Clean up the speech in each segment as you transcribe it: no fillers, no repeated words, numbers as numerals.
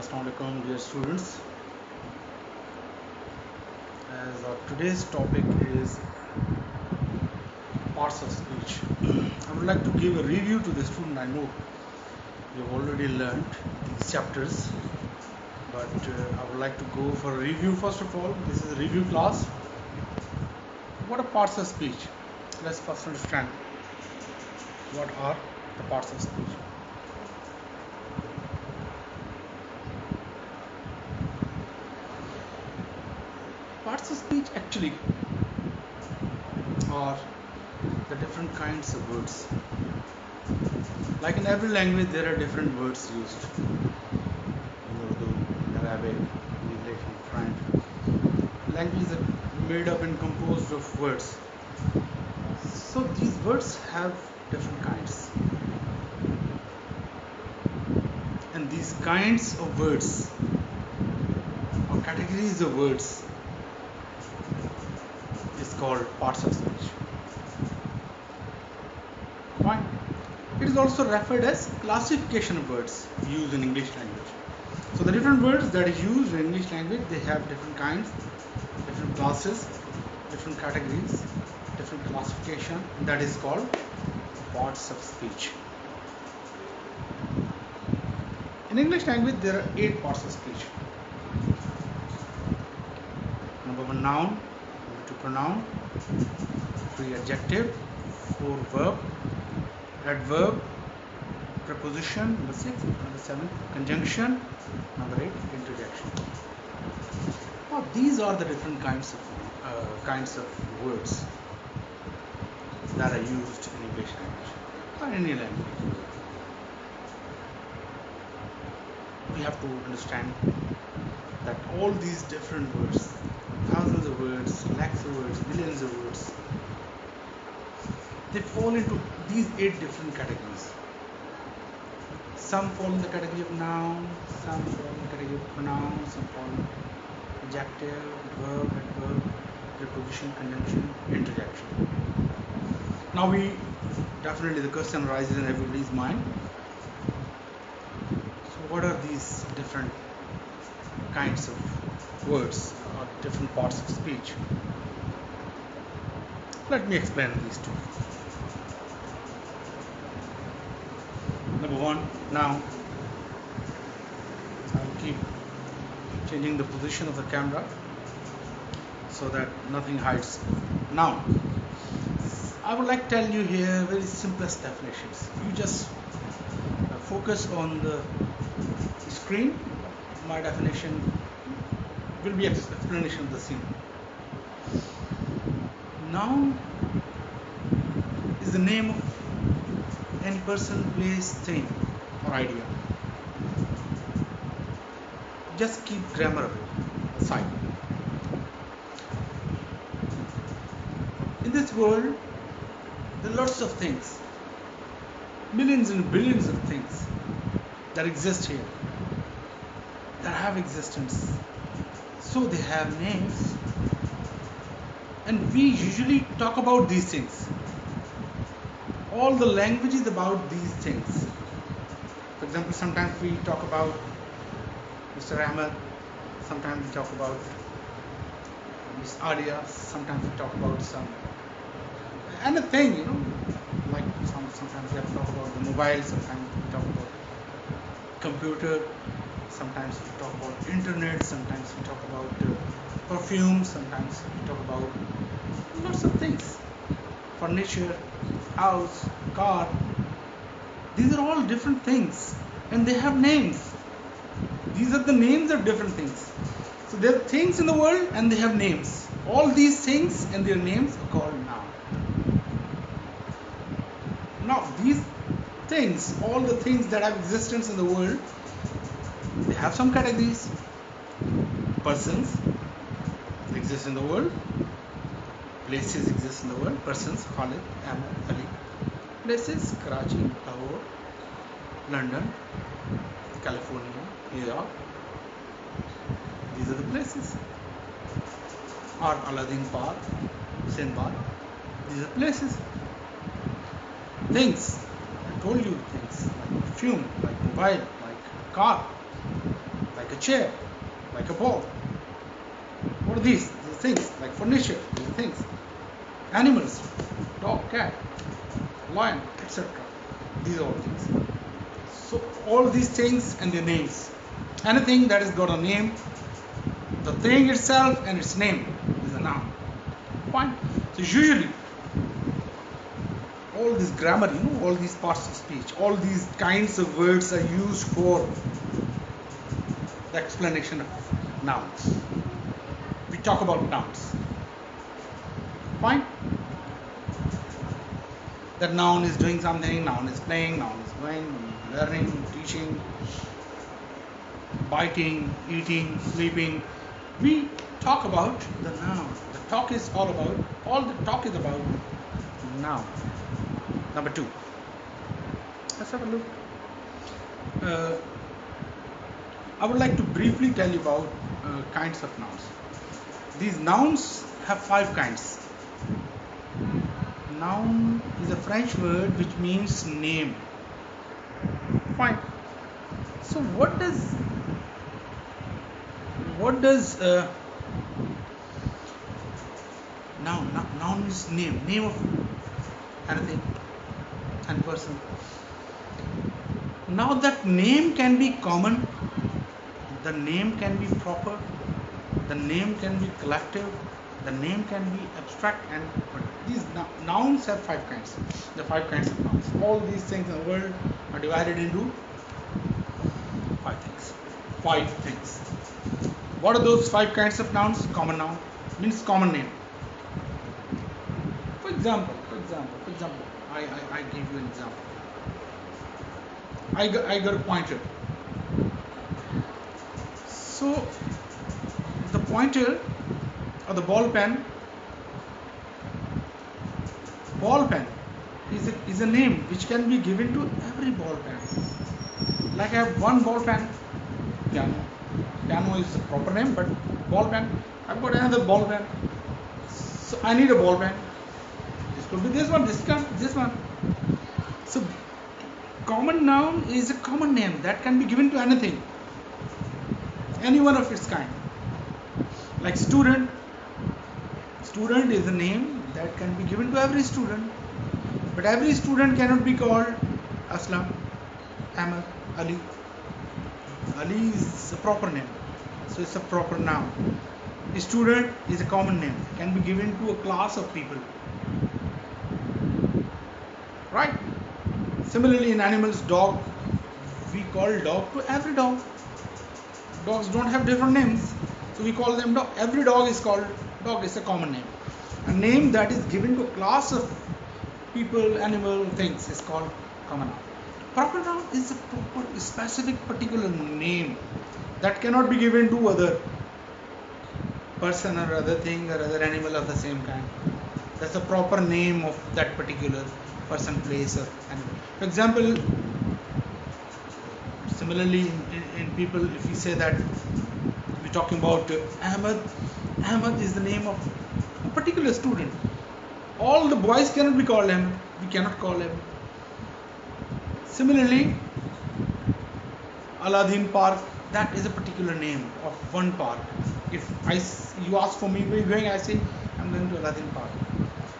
Assalamualaikum dear students. As our today's topic is parts of speech, I would like to give a review to the student. I know you've already learned these chapters, but I would like to go for a review. First of all, this is a review class. What are parts of speech? Let's first understand what are the parts of speech. Parts of speech actually are the different kinds of words. Like in every language, there are different words used. In Urdu, Arabic, English, and French. Languages are made up and composed of words. So these words have different kinds. And these kinds of words or categories of words is called parts of speech. Fine. It is also referred as classification of words used in English language. So the different words that is used in English language, they have different kinds, different classes, different categories, different classification, and that is called parts of speech. In English language, there are 8 parts of speech. Number 1, noun. Number 2, pronoun. 3, adjective. 4, verb. Adverb. Preposition. Number 6. Number 7, conjunction. Number 8, interjection. Now, these are the different kinds of words that are used in English language or any language. We have to understand that all these different words, thousands of words, lakhs of words, millions of words, they fall into these 8 different categories. Some fall in the category of noun, some fall in the category of pronoun, some fall in adjective, verb, adverb, preposition, conjunction, interjection. Now definitely the question arises in everybody's mind. So what are these different kinds of words or different parts of speech? Let me explain these two. Number 1, noun. I will keep changing the position of the camera so that nothing hides. Noun. I would like to tell you here very simplest definitions. You just focus on the screen. My definition will be explanation of the same. Noun is the name of any person, place, thing, or idea. Just keep grammar aside. In this world, there are lots of things, millions and billions of things that exist here, that have existence. So they have names. And we usually talk about these things. All the language is about these things. For example, sometimes we talk about Mr. Ahmed, sometimes we talk about Miss Adia, sometimes we talk about some anything, like sometimes we have to talk about the mobile, sometimes we talk about computer, sometimes we talk about internet, sometimes we talk about perfume, sometimes we talk about lots of things, furniture, house, car. These are all different things and they have names. These are the names of different things. So there are things in the world and they have names. All these things and their names are called noun. Now these things, all the things that have existence in the world, they have some categories. Persons exist in the world. Places exist in the world. Persons, Khalid, Ahmed, Ali. Places, Karachi, Lahore, London, California, New York. These are the places. Or Aladdin Park, Sinbad. These are places. Things. I told you things like perfume, like mobile, like car, like like a chair, like a ball. What are these? These things like furniture, these things. Animals, dog, cat, lion, etc. These are all things. So all these things and their names. Anything that has got a name, the thing itself and its name is a noun. Fine. So usually all this grammar, all these parts of speech, all these kinds of words are used for the explanation of nouns. We talk about nouns. Fine. That noun is doing something, noun is playing, noun is going, learning, teaching, biting, eating, sleeping. We talk about the noun. The talk is all the talk is about noun. Number 2. Let's have a look. I would like to briefly tell you about kinds of nouns. These nouns have 5 kinds. Noun is a French word which means name. Fine. So what does noun is name of anything and person. Now that name can be common, the name can be proper, the name can be collective, the name can be abstract, and these nouns have 5 kinds. The 5 kinds of nouns. All these things in the world are divided into 5 things. 5 things. What are those 5 kinds of nouns? Common noun means common name. For example, I give you an example. I got a pointer. So the pointer or the ball pen is a name which can be given to every ball pen. Like I have one ball pen, piano is the proper name, but ball pen, I've got another ball pen. So I need a ball pen. This could be this one, this one. So common noun is a common name that can be given to anything, any one of its kind. Like student is a name that can be given to every student, but every student cannot be called Aslam, Ahmed, Ali. Ali is a proper name, so it's a proper noun. A student is a common name, can be given to a class of people, right? Similarly, in animals, dog, we call dog to every dog. Dogs don't have different names, so we call them dog. Every dog is called dog. Is a common name. A name that is given to a class of people, animal, things is called common noun. Proper noun is a proper, specific, particular name that cannot be given to other person or other thing or other animal of the same kind. That's the proper name of that particular person, place, or animal. For example, similarly in people, if we say that we're talking about Ahmed is the name of a particular student. All the boys cannot be called Ahmed. We cannot call him. Similarly, Aladdin Park, that is a particular name of one park. If you ask for me where you're going, I say I'm going to Aladdin Park.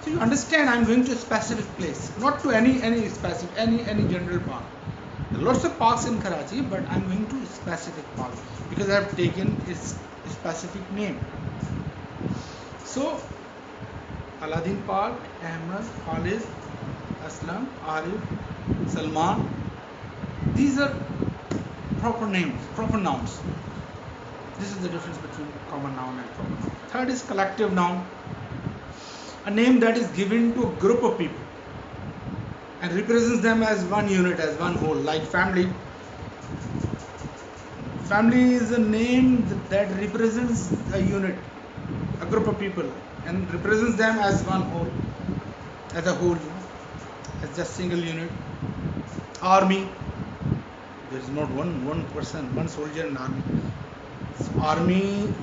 So you understand, I'm going to a specific place, not to any specific, any general park. There are lots of parks in Karachi, but I'm going to a specific park because I have taken its specific name. So Aladdin Park, Ahmed, Khalid, Aslam, Arif, Salman, these are proper names, proper nouns. This is the difference between common noun and proper noun. Third is collective noun, a name that is given to a group of people and represents them as one unit, as one whole, like family. Family is a name that represents a unit, a group of people, and represents them as one whole, as a whole, as just single unit. Army, there is not one person, one soldier in army. So army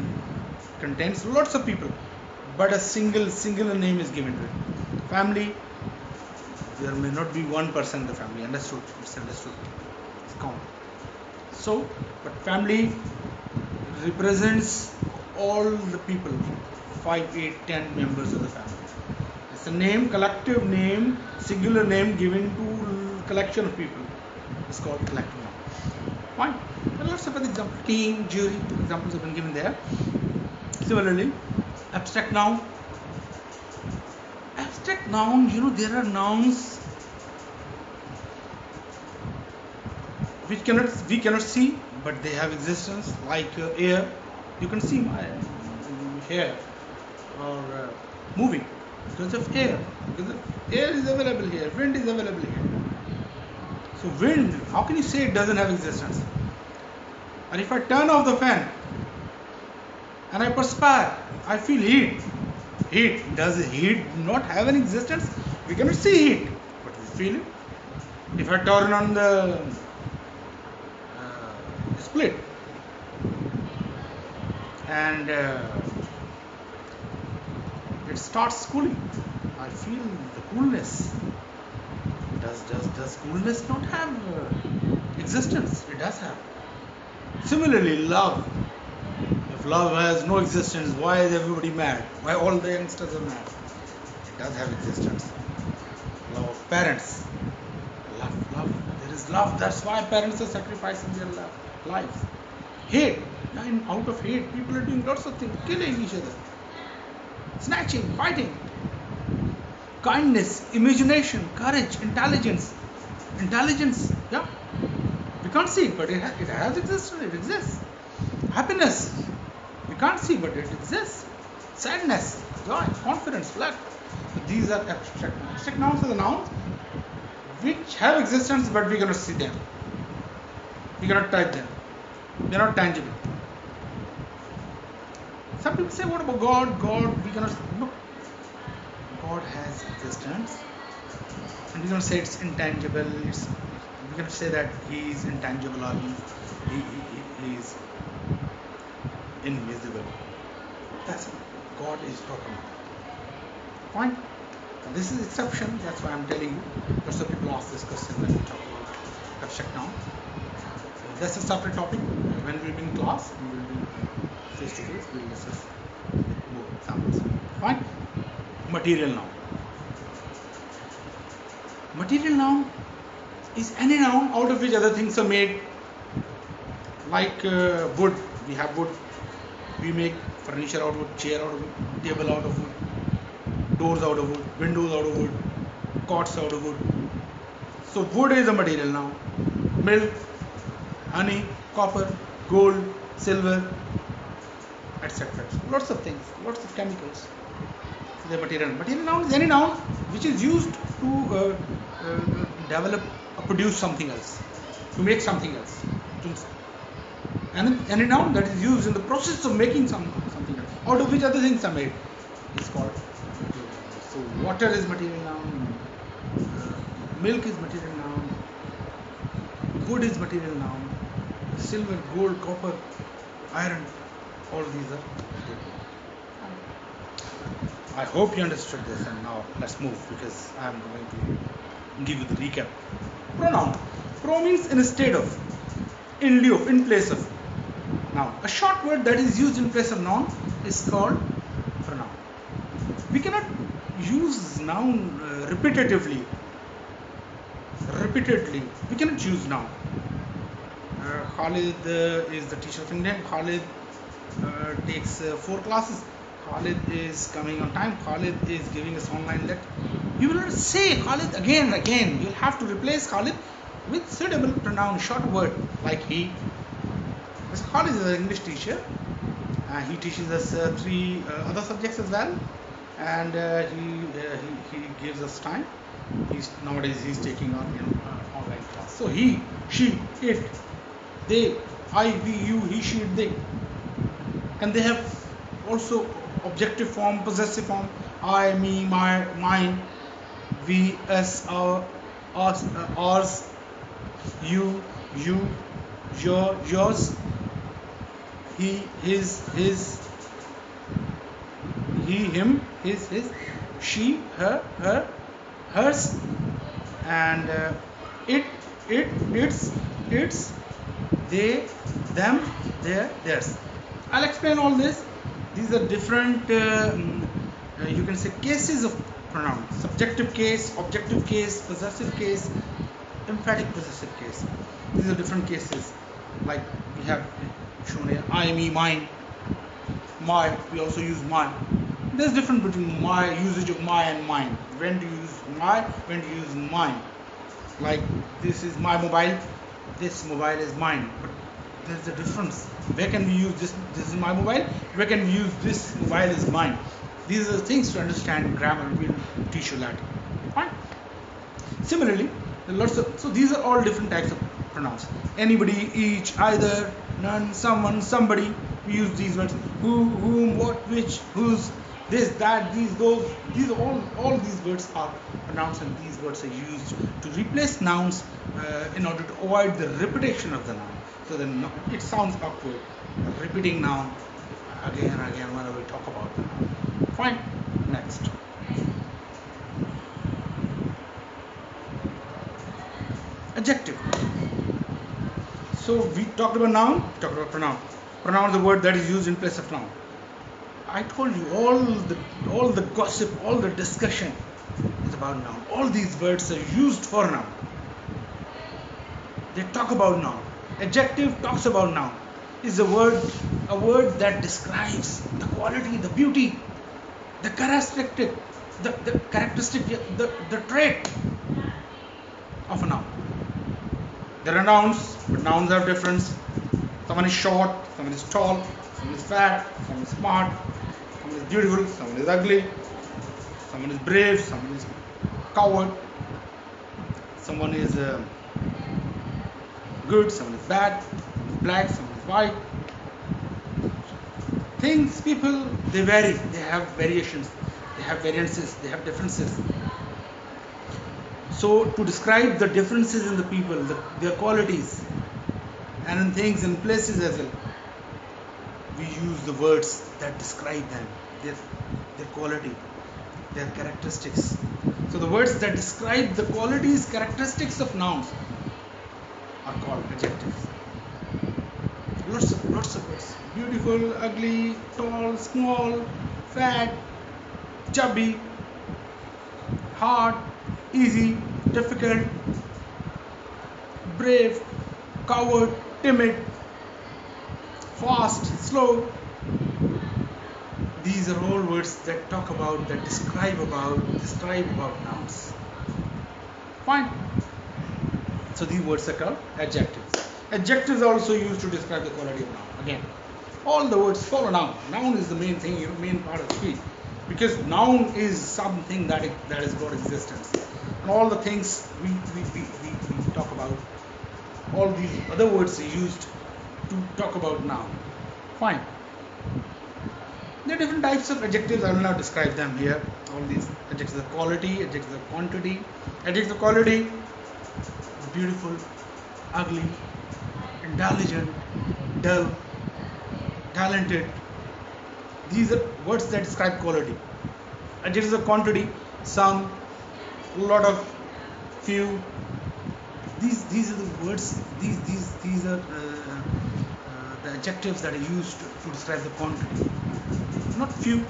contains lots of people, but a single name is given to it. Family, there may not be one person in the family. Understood? It's understood. It's common. So, but family represents all the people, 5, 8, 10 members of the family. It's a name, collective name, singular name given to collection of people. It's called collective noun. Fine. Well, let's have an example. Team, jury, examples have been given there. Similarly, abstract noun. Abstract noun, there are nouns which we cannot see, but they have existence, like air. You can see my hair or moving because of air. Because air is available here, wind is available here. So wind, how can you say it doesn't have existence? And if I turn off the fan and I perspire, I feel heat. Heat, does heat not have an existence? We cannot see heat, but we feel it. If I turn on the split and it starts cooling, I feel the coolness. Does coolness not have existence? It does have. Similarly, love. If love has no existence, why is everybody mad? Why all the youngsters are mad? It does have existence. Love of parents. Love. There is love. That's why parents are sacrificing their lives. Hate. And out of hate, people are doing lots of things, killing each other, snatching, fighting. Kindness, imagination, courage, intelligence. Intelligence, yeah. We can't see it, but it has existence. It exists. Happiness, we can't see, but it exists. Sadness, joy, confidence, luck. So these are abstract nouns. Abstract nouns are the nouns which have existence, but we cannot see them. We cannot touch them. They are not tangible. Some people say, what about God? God, we cannot look. God has existence, and we cannot say it's intangible. We cannot say that He is intangible or He is invisible. That's it. God is talking. Fine. This is exception. That's why I'm telling you. Lots of people ask this question when we talk about abstract noun. That's a separate topic. When we'll be in class, we will be face to face. We'll discuss more examples. Fine. Material noun. Material noun is any noun out of which other things are made. Like wood, we have wood. We make furniture out of wood, chair out of wood, table out of wood, doors out of wood, windows out of wood, cots out of wood. So wood is a material noun. Milk, honey, copper, gold, silver, etc. Lots of things, lots of chemicals. The material noun is any noun which is used to develop or produce something else, to make something else. And any noun that is used in the process of making something else, out of which other things are made, is called material noun. So water is material noun, milk is material noun, wood is material noun, silver, gold, copper, iron, all these are material nouns. I hope you understood this, and now let's move because I am going to give you the recap. Pronoun. Pro means instead of, in lieu of, in place of. Noun. A short word that is used in place of noun is called pronoun. We cannot use noun repetitively. We cannot use noun. Khalid is the teacher of Indian. Khalid takes 4 classes. Khalid is coming on time. Khalid is giving us online lecture. You will not say Khalid again and again. You will have to replace Khalid with suitable pronoun, short word like he. Because Khalid is an English teacher. He teaches us 3 other subjects as well, and he gives us time. Nowadays he's taking on online class. So he, she, it, they, I, we, you, he, she, they, and they have also objective form, possessive form, I, me, my, mine, we, us, our, us, ours, you, yours, he, his, he, him, his, she, her, hers, and it, its, they, them, their, theirs. I'll explain all this. These are different, you can say, cases of pronouns: subjective case, objective case, possessive case, emphatic possessive case. These are different cases. Like we have shown here: I, me, mine, my. We also use my. There's difference between my, usage of my, and mine. When do you use my? When do you use mine? Like this is my mobile. This mobile is mine. But there's a difference. Where can we use this? This is my mobile. Where can we use this mobile is mine? These are the things to understand grammar. We'll teach you later. Fine. Similarly, there are lots of, so these are all different types of pronouns. Anybody, each, either, none, someone, somebody. We use these words: who, whom, what, which, whose, this, that, these, those. These are all these words are pronouns, and these words are used to replace nouns in order to avoid the repetition of the noun. So then it sounds awkward, repeating noun again and again whenever we talk about the noun. Fine. Next. Adjective. So we talked about noun, we talked about pronoun. Pronoun is a word that is used in place of noun. I told you all the gossip, all the discussion is about noun. All these words are used for noun. They talk about noun. Adjective talks about noun. Is a word that describes the quality, the beauty, the characteristic, the trait of a noun. There are nouns, but nouns have difference. Someone is short, someone is tall, someone is fat, someone is smart, someone is beautiful, someone is ugly, someone is brave, someone is coward, someone is good, someone is bad, someone is black, someone is white. Things, people, they vary. They have variations, they have variances, they have differences. So to describe the differences in the people, their qualities, and in things and places as well, we use the words that describe them, their quality, their characteristics. So the words that describe the qualities, characteristics of nouns are called adjectives. Lots of words: beautiful, ugly, tall, small, fat, chubby, hard, easy, difficult, brave, coward, timid, fast, slow. These are all words that talk about, that describe about nouns. Fine. So these words are called adjectives. Adjectives are also used to describe the quality of noun. Again, all the words follow noun. Noun is the main thing, main part of speech, because noun is something that has got existence, and all the things we talk about, all these other words are used to talk about noun. Fine. There are different types of adjectives. I will not describe them here. All these adjectives of quality, adjectives of quantity. Adjectives of quality: beautiful, ugly, intelligent, dull, talented. These are words that describe quality. Adjectives of quantity: some, lot of, few. These are the words. These are the adjectives that are used to describe the quantity. Not few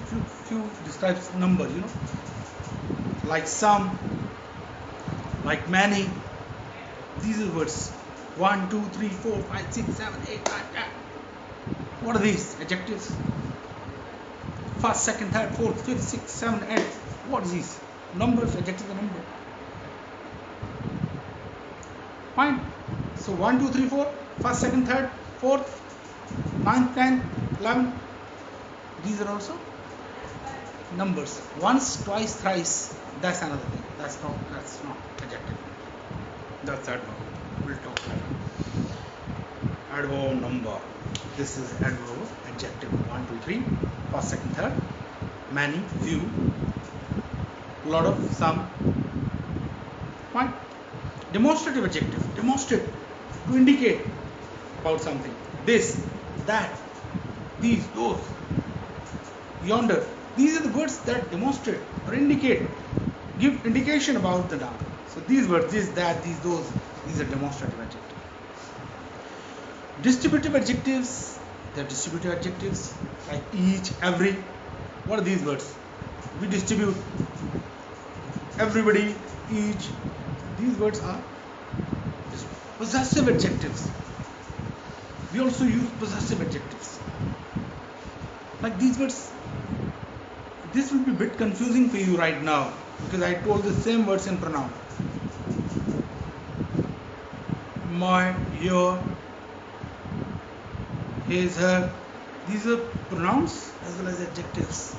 describes number. Like some, like many. These are words: 1, 2, 3, 4, 5, 6, 7, 8, 9, 10. What are these adjectives? First, second, third, fourth, fifth, sixth, seventh, eighth. What is these? Numbers. Adjectives are number. Fine. So 1, 2, 3, 4. First, second, third, fourth, 9th, 10th, 11th. These are also numbers. Once, twice, thrice. That's another thing. That's not adjective. That's adverb. We'll talk later. Adverb number. This is adverb. Adjective: 1, 2, 3. First, second, third. Many, few, lot of, some. Fine. Demonstrative adjective: demonstrate, to indicate about something. This, that, these, those, yonder. These are the words that demonstrate or indicate, give indication about the noun. So these words, this, that, these, those, these are demonstrative adjectives. Distributive adjectives They're distributive adjectives like each, every. What are these words? We distribute everybody, each. These words are possessive adjectives. We also use possessive adjectives. Like these words, this will be a bit confusing for you right now because I told the same words in pronoun. My, your, his, her. These are pronouns as well as adjectives.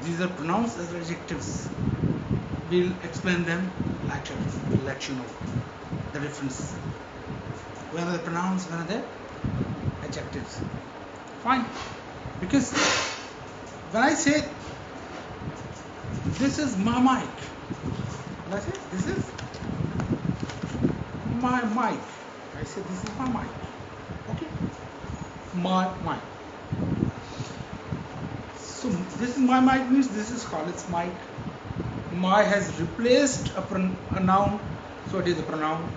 These are pronouns as well as adjectives. We'll explain them later. We'll let you know the difference. When are the pronouns, when are the adjectives? Fine. Because when I say this is my mic, when I say this is my mic, I say this is my mic. Okay? My mic. So this is my mic means this is Khalid's mic. My has replaced a noun, so it is a pronoun.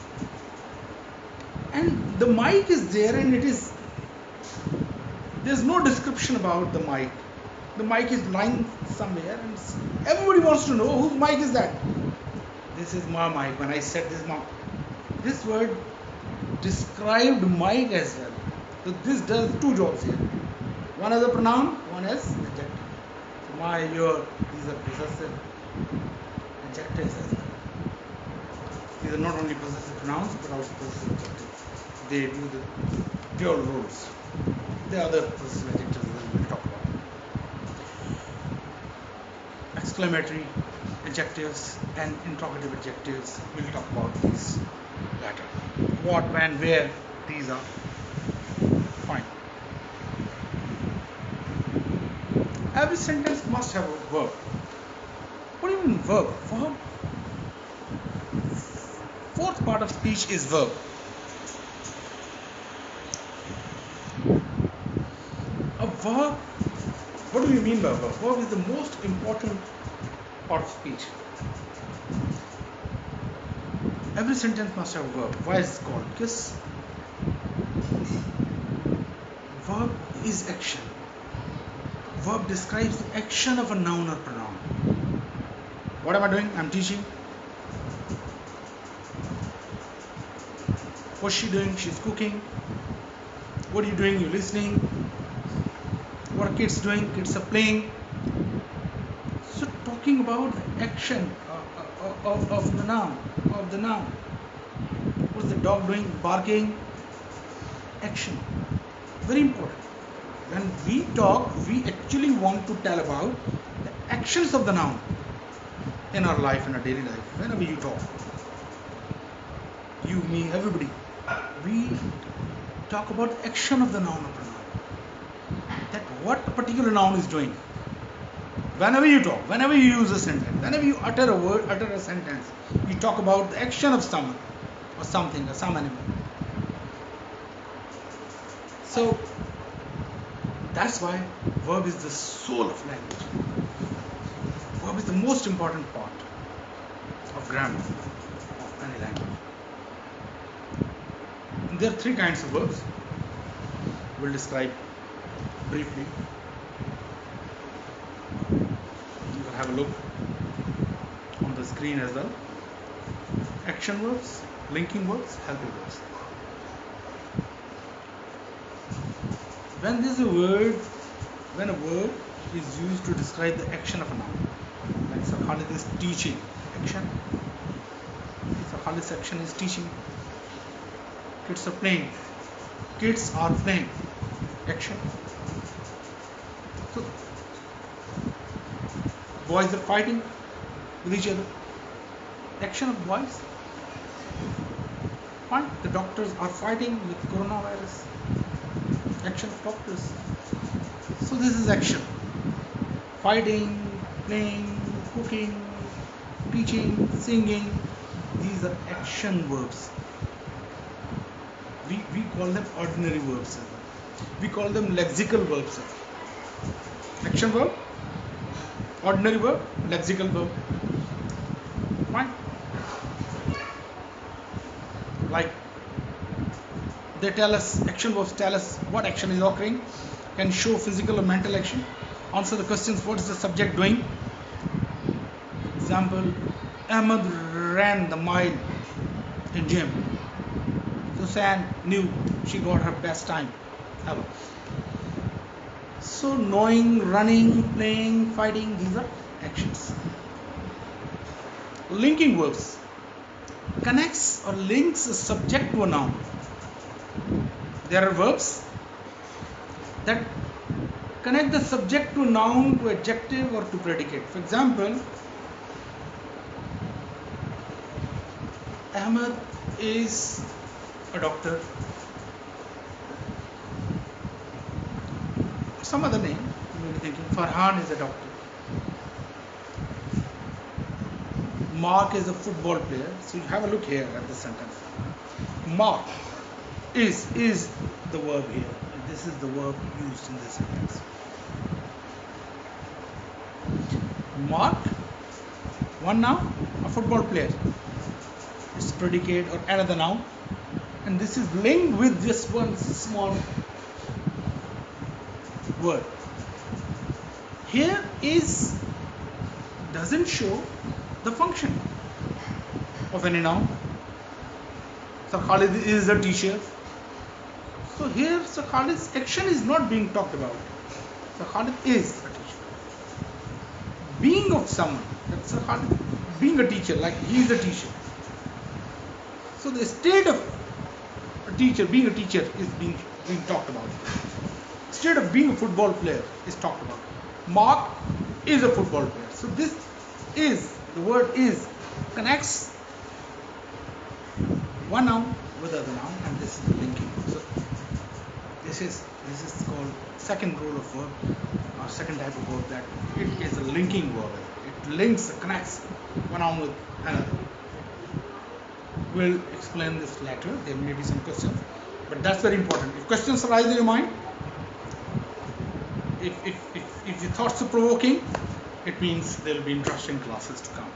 And the mic is there, and there's no description about the mic. The mic is lying somewhere, and everybody wants to know whose mic is that. This is my mic. When I said this word described mic as well. So this does two jobs here. One as a pronoun, one as adjective. So my, your, these are possessive adjectives as well. These are not only possessive pronouns but also possessive adjectives. They do the dual roles. The other possessive adjectives we will talk about. Exclamatory adjectives and interrogative adjectives. We'll talk about these later. What, when, where, these are fine. Every sentence must have a verb. What do you mean verb? Verb? Fourth part of speech is verb. A verb, what do you mean by verb? Verb is the most important part of speech. Every sentence must have a verb. Why is it called? Because verb is action. Verb describes the action of a noun or pronoun. What am I doing? I'm teaching. What's she doing? She's cooking. What are you doing? You're listening. What are kids doing? Kids are playing. So talking about the action of the noun, What's the dog doing? Barking. Action. Very important. When we talk, we actually want to tell about the actions of the noun in our life, in our daily life. Whenever you talk, you, me, everybody, we talk about the action of the noun or pronoun. That what a particular noun is doing. Whenever you talk, whenever you use a sentence, whenever you utter a word, utter a sentence, you talk about the action of someone or something or some animal. So that's why verb is the soul of language. Verb is the most important part of grammar of any language. And there are three kinds of verbs. We'll describe briefly. You can have a look on the screen as well. Action verbs, linking verbs, helping verbs. When a word is used to describe the action of a noun, like Sir Khalid is teaching, action. Sir Khalid's action is teaching. Kids are playing. Kids are playing. Action. So boys are fighting with each other. Action of boys. Fine. The doctors are fighting with coronavirus. Action of doctors. So this is action. Fighting, playing, cooking, teaching, singing. These are action verbs. We call them ordinary verbs. We call them lexical verbs. Action verb, ordinary verb, lexical verb. Fine. Like They tell us, action verbs tell us what action is occurring, can show physical or mental action. Answer the questions, what is the subject doing? Example, Ahmed ran the mile in gym. Susan knew she got her best time ever. So knowing, running, playing, fighting, these are actions. Linking verbs connects or links a subject to a noun. There are verbs that connect the subject to a noun, to adjective or to predicate. For example, Ahmed is a doctor. Some other name, you may be thinking, Farhan is a doctor. Mark is a football player. So you have a look here at this sentence. Mark is the verb here. And this is the verb used in this sentence. Mark, one noun, a football player. It's predicate or another noun. And this is linked with just one small word. Here is doesn't show the function of any noun. Sir Khalid is a teacher. So here Sir Khalid's action is not being talked about. Sir Khalid is a teacher. Being of someone, that Sir Khalid being a teacher, like he is a teacher. So the state of a teacher, being a teacher, is being talked about. State of being a football player is talked about. Mark is a football player. So this is, the word is, connects one noun with other noun, and this is the linking. So this is called second rule of verb, or second type of verb, that it is a linking verb. It links, connects one noun with another. We'll explain this later. There may be some questions, but that's very important. If questions arise in your mind, if your thoughts are provoking, it means there will be interesting classes to come.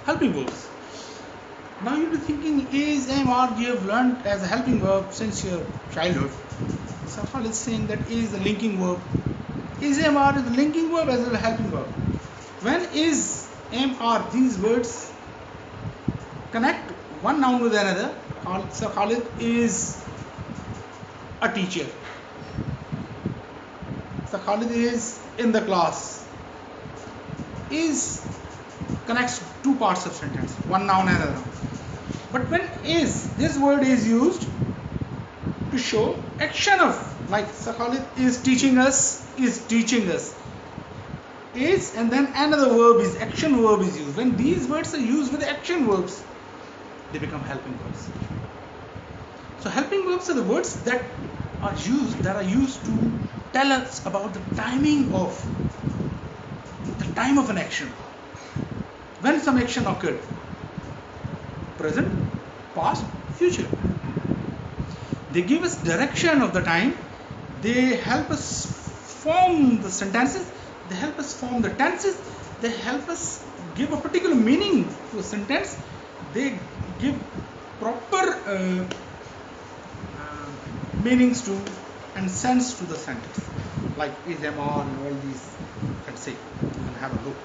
Helping verbs. Now you'll be thinking, is, am, are, you have learned as a helping verb since your childhood. Safal is saying that is a linking verb. Is, am, are is a linking verb as well as a helping verb. When is, am, are, these words connect one noun with another, Sir Khalid is a teacher. Sir Khalid is in the class. Is connects two parts of sentence, one noun and another noun. But when is, this word is used to show action of, like Sir Khalid is teaching us, is teaching us. Is, and then another verb is, action verb is used. When these words are used with action verbs, they become helping verbs. So helping verbs are the words that are used to tell us about the timing of, the time of an action. When some action occurred, present, past, future. They give us direction of the time. They help us form the sentences. They help us form the tenses. They help us give a particular meaning to a sentence. They give proper meanings to and sense to the sentence, like is, am, are, and all these. Let's say you can have a look.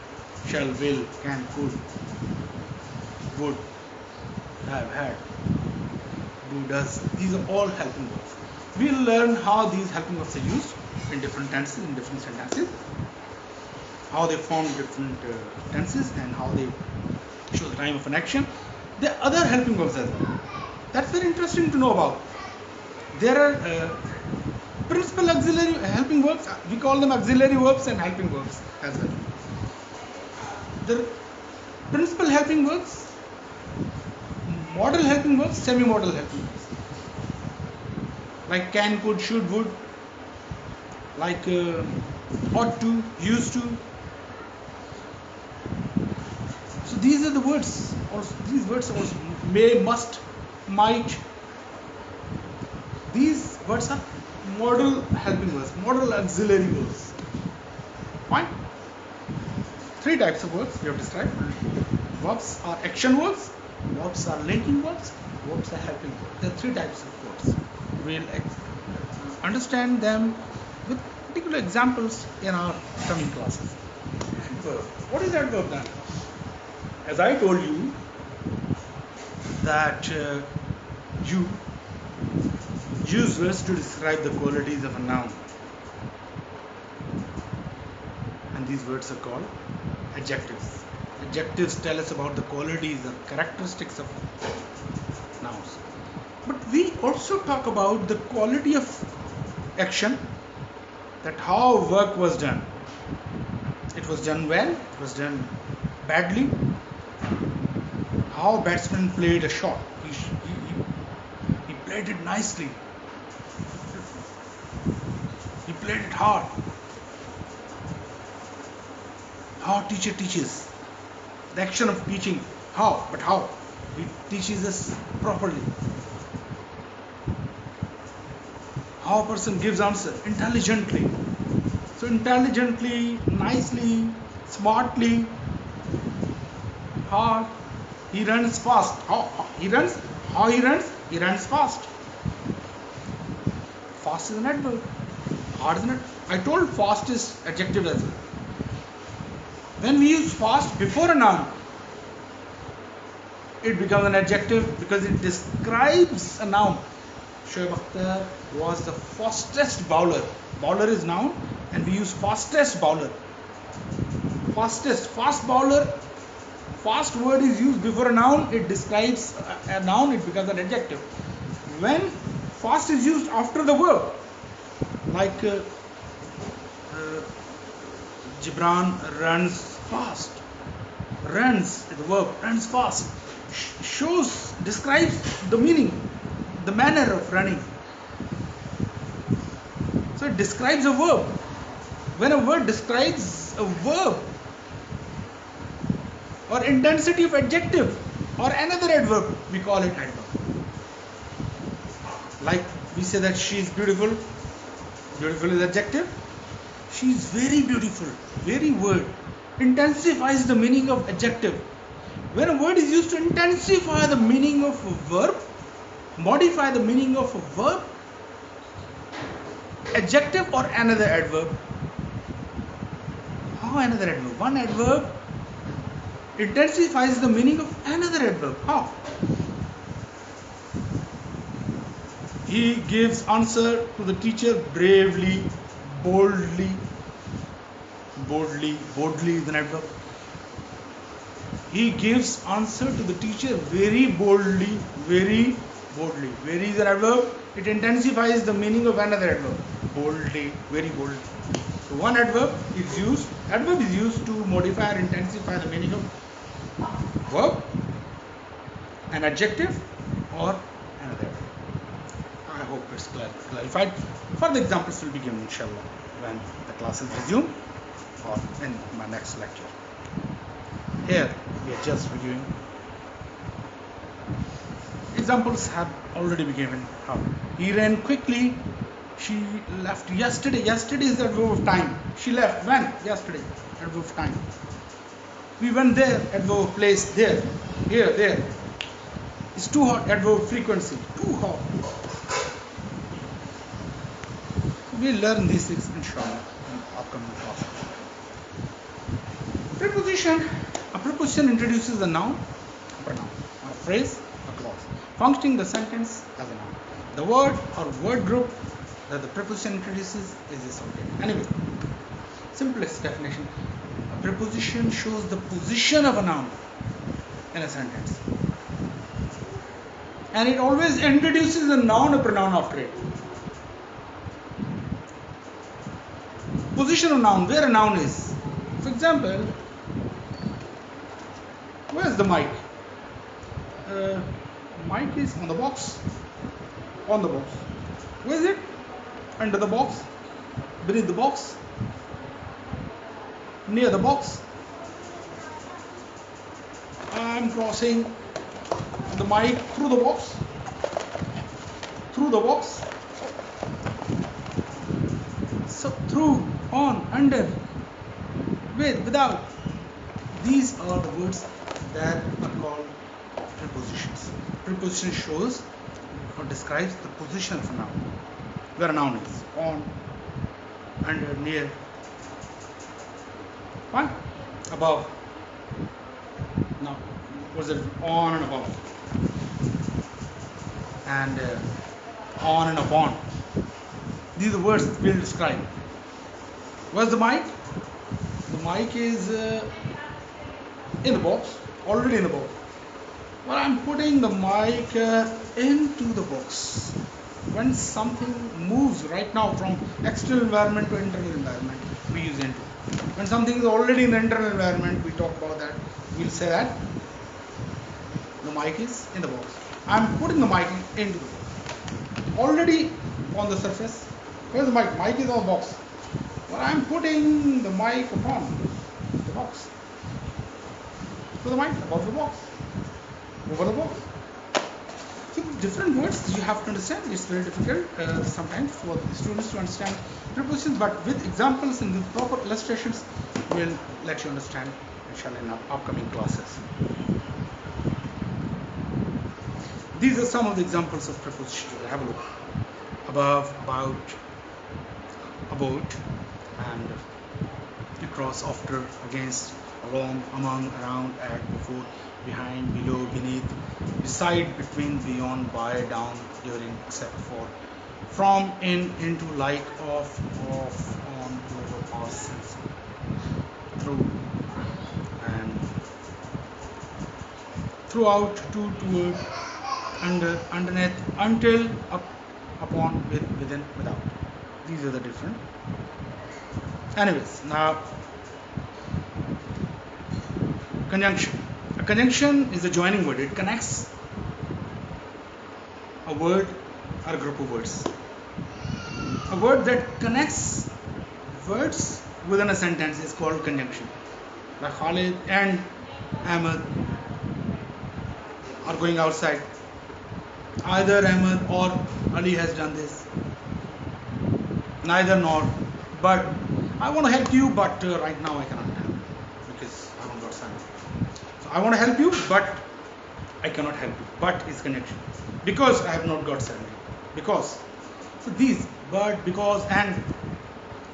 Shall, will, can, could, would, have, had, do, does. These are all helping verbs. We'll learn how these helping verbs are used in different tenses, in different sentences, how they form different tenses, and how they show the time of an action. There are other helping verbs as well. That's very interesting to know about. There are principal auxiliary helping verbs. We call them auxiliary verbs and helping verbs as well. The principal helping verbs, modal helping verbs, semi-modal helping verbs, like can, could, should, would, like ought to, used to. So these are the words. Also, these words also may, must, might. These words are modal helping verbs, modal auxiliary verbs. Fine. Three types of verbs we have described. Verbs are action verbs, Verbs are linking words, verbs are helping words. There are three types of verbs. We'll understand them with particular examples in our coming classes. Adverb. What is adverb then? As I told you that you use words to describe the qualities of a noun, and these words are called adjectives. Adjectives tell us about the qualities or characteristics of nouns. But we also talk about the quality of action, that how work was done. It was done well, it was done badly. How batsman played a shot. He played it nicely. He played it hard. How teacher teaches. The action of teaching. How? But how? He teaches us properly. How a person gives answer? Intelligently. So intelligently, nicely, smartly, hard. He runs fast. How he runs? How he runs? He runs fast. Fast is an adverb. Hard is an adverb. I told fast is adjective as well. When we use fast before a noun, it becomes an adjective because it describes a noun. Shoaib Akhtar was the fastest bowler. Bowler is noun, and we use fastest bowler. Fastest, fast bowler. Fast word is used before a noun, it describes a noun, it becomes an adjective. When fast is used after the verb, like Gibran runs fast. Runs, the verb, runs fast. Shows, describes the meaning, the manner of running. So it describes a verb. When a word describes a verb, or intensity of adjective or another adverb, we call it adverb. Like we say that she is beautiful. Beautiful is adjective. She is very beautiful. Very word intensifies the meaning of adjective. When a word is used to intensify the meaning of a verb, modify the meaning of a verb, adjective or another adverb. How another adverb? One adverb intensifies the meaning of another adverb. How? He gives answer to the teacher bravely, boldly. Boldly is an adverb. He gives answer to the teacher very boldly, very boldly. Very is an adverb. It intensifies the meaning of another adverb. Boldly, very boldly. So one adverb is used to modify or intensify the meaning of verb, an adjective, or another adverb. I hope it's clarified. Further examples will be given inshallah when the classes resume or in my next lecture. Here we are just reviewing. Examples have already been given. How? He ran quickly. She left yesterday. Yesterday is the adverb of time. She left when? Yesterday. Adverb of time. We went there. Adverb of place. There. Here. There. It's too hot. Adverb of frequency. Too hot. We'll learn these things inshallah in upcoming classes. Preposition. A preposition introduces a noun, a pronoun, or a phrase, a clause, functioning the sentence as a noun. The word or word group that the preposition introduces is a subject. Anyway, simplest definition. A preposition shows the position of a noun in a sentence. And it always introduces a noun or pronoun after it. Position of noun, where a noun is. For example, where's the mic? Mic is on the box. On the box. Where is it? Under the box. Beneath the box. Near the box. I'm crossing the mic through the box. Through the box. So through, on, under, with, without. These are the words that are called prepositions. prepositions. Preposition shows or describes the position of a noun, where a noun is: on, under, near, fine, above. Now, what's it? On and above, and on and upon. These are the words that will describe. Where's the mic? The mic is in the box, already in the box. Well, I'm putting the mic into the box. When something moves right now from external environment to internal environment, we use into. When something is already in the internal environment, we talk about that. We'll say that the mic is in the box. I'm putting the mic into the box. Already on the surface. Where's the mic? Mic is on the box. Well, I'm putting the mic upon the box. So the mic above the box, over the box. So different words you have to understand. It's very difficult sometimes for the students to understand prepositions, but with examples and with proper illustrations, we'll let you understand, inshallah, in our upcoming classes. These are some of the examples of prepositions. Have a look. Above, about, and across, after, against, along, among, around, at, before, behind, below, beneath, beside, between, beyond, by, down, during, except for, from, in, into, like, off, on, over, past, since, through, and throughout, to, toward, under, underneath, until, up, upon, with, within, without. These are the different. Anyways, now conjunction. A conjunction is a joining word. It connects a word or a group of words. A word that connects words within a sentence is called conjunction. Like Khalid and Ahmed are going outside. Either Ahmed or Ali has done this. Neither nor. But I want to help you, but right now I cannot help because I haven't got salary. So I want to help you, but I cannot help you. But is connection. Because I have not got salary. Because. So these, but, because, and,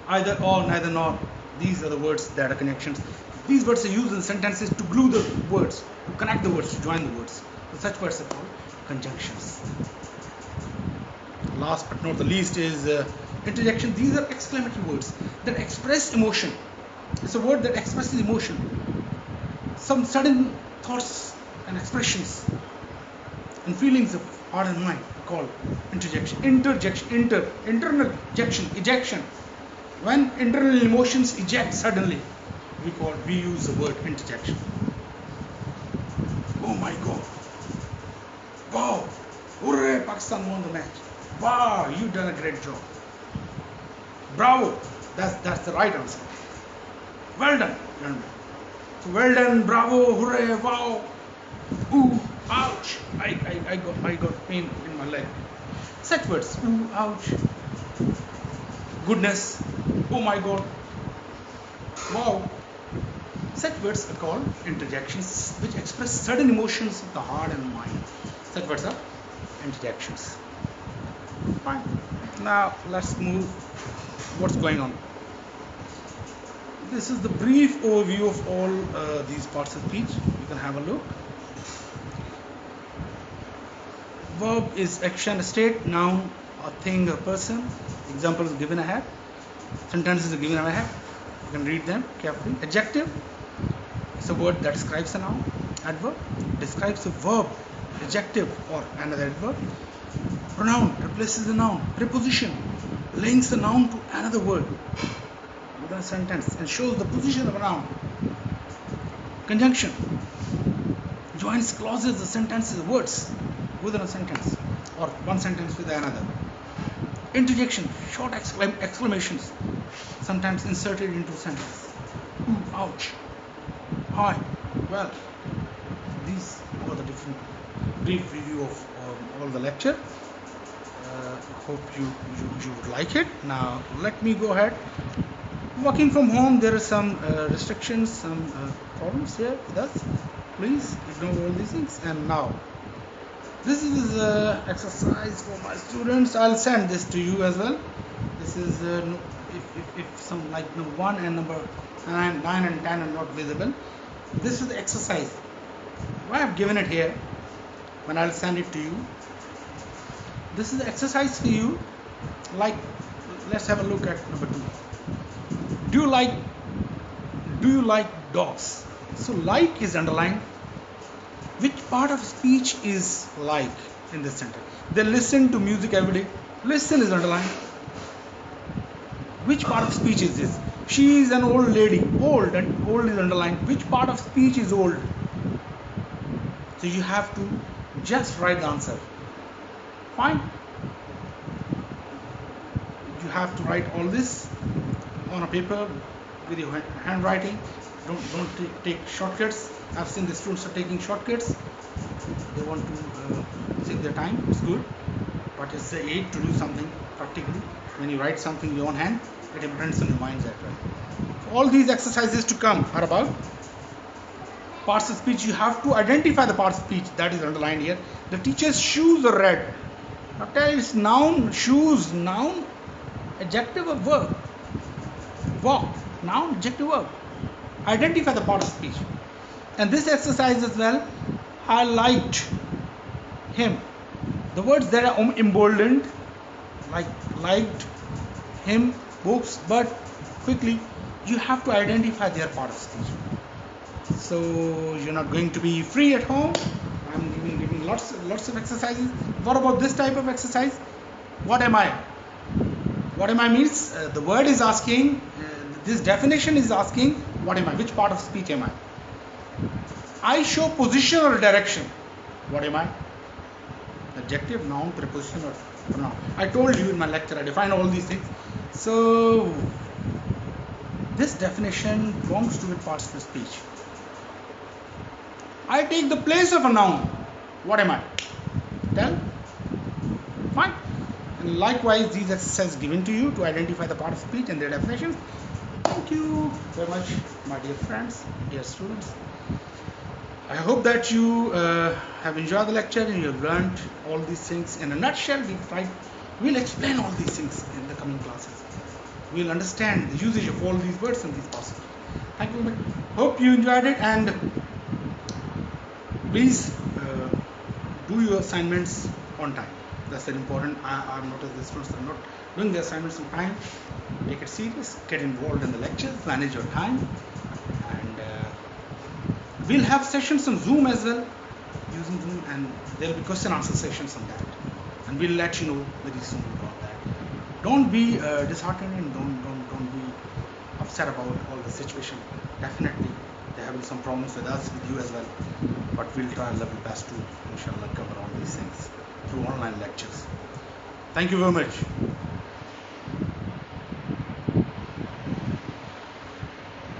either, or, neither, nor. These are the words that are connections. These words are used in sentences to glue the words, to connect the words, to join the words. So such words are called conjunctions. Last but not the least is interjection. These are exclamatory words that express emotion. It's a word that expresses emotion. Some sudden thoughts and expressions and feelings of heart and mind are called interjection. Internal ejection. When internal emotions eject suddenly, we use the word interjection. Oh my God! Wow! Hooray! Pakistan won the match. Wow! You've done a great job. Bravo! That's the right answer. Well done, young man. So well done, bravo, hooray, wow, ooh, ouch! I got pain in my leg. Such words: ooh, ouch, goodness, oh my God, wow. Such words are called interjections, which express certain emotions of the heart and mind. Such words are interjections. Fine. Now let's move. What's going on? This is the brief overview of all these parts of speech. You can have a look. Verb is action, state, noun, a thing, a person. Examples are given ahead. Sentences are given ahead. You can read them carefully. Adjective is a word that describes a noun. Adverb describes a verb, adjective, or another adverb. Pronoun replaces the noun. Preposition links the noun to another word within a sentence and shows the position of a noun. Conjunction joins clauses, the sentences, words within a sentence or one sentence with another. Interjection, short exclamations, sometimes inserted into a sentence. Ooh, ouch, hi, well. These are the different brief review of all the lecture. Hope you would like it. Now let me go ahead. Working from home, there are some restrictions, some problems here with us. Please ignore all these things. And now This is exercise for my students. I'll send this to you as well. This is if some like number 1 and number 9 and 10 are not visible. This is the exercise. Why I've given it here when I'll send it to you. This is the exercise for you. Like, let's have a look at number 2. Do you like dogs? So like is underlined. Which part of speech is like in this sentence? They listen to music every day. Listen is underlined. Which part of speech is this? She is an old lady. Old, and old is underlined. Which part of speech is old? So you have to just write the answer. Fine. You have to write all this on a paper with your handwriting. Don't take shortcuts. I've seen the students are taking shortcuts. They want to save their time. It's good, but it's the aid to do something practically. When you write something in your own hand, it imprints on your minds as well. So all these exercises to come are about parts of speech. You have to identify the parts of speech that is underlined here. The teacher's shoes are red. Now tell it's noun, shoes, noun, adjective or verb. Walk, noun, adjective, verb. Identify the part of speech. And this exercise as well, I liked him. The words that are emboldened, like liked, him, books, but quickly you have to identify their part of speech. So you're not going to be free at home. I'm giving lots of exercises. What about this type of exercise? What am I? What am I means the word is asking, this definition is asking, what am I? Which part of speech am I? I show position or direction. What am I? Adjective, noun, preposition or pronoun. I told you in my lecture, I defined all these things. So this definition belongs to which parts of speech? I take the place of a noun. What am I? Tell. Fine. And likewise, these exercises given to you to identify the part of speech and their definitions. Thank you very much, my dear friends, dear students. I hope that you have enjoyed the lecture and you have learned all these things. In a nutshell, we'll explain all these things in the coming classes. We'll understand the usage of all these words and these parts. Thank you very much. Hope you enjoyed it, and please do your assignments on time. That's very important. I've noticed the students are not doing their assignments on time. Take it serious. Get involved in the lectures. Manage your time. And we'll have sessions on Zoom as well, using Zoom, and there will be question answer sessions on that. And we'll let you know very soon about that. Don't be disheartened and don't be upset about all the situation. Definitely, there have been some problems with us, with you as well. But we'll try our level best to, inshallah, cover all these things through online lectures. Thank you very much.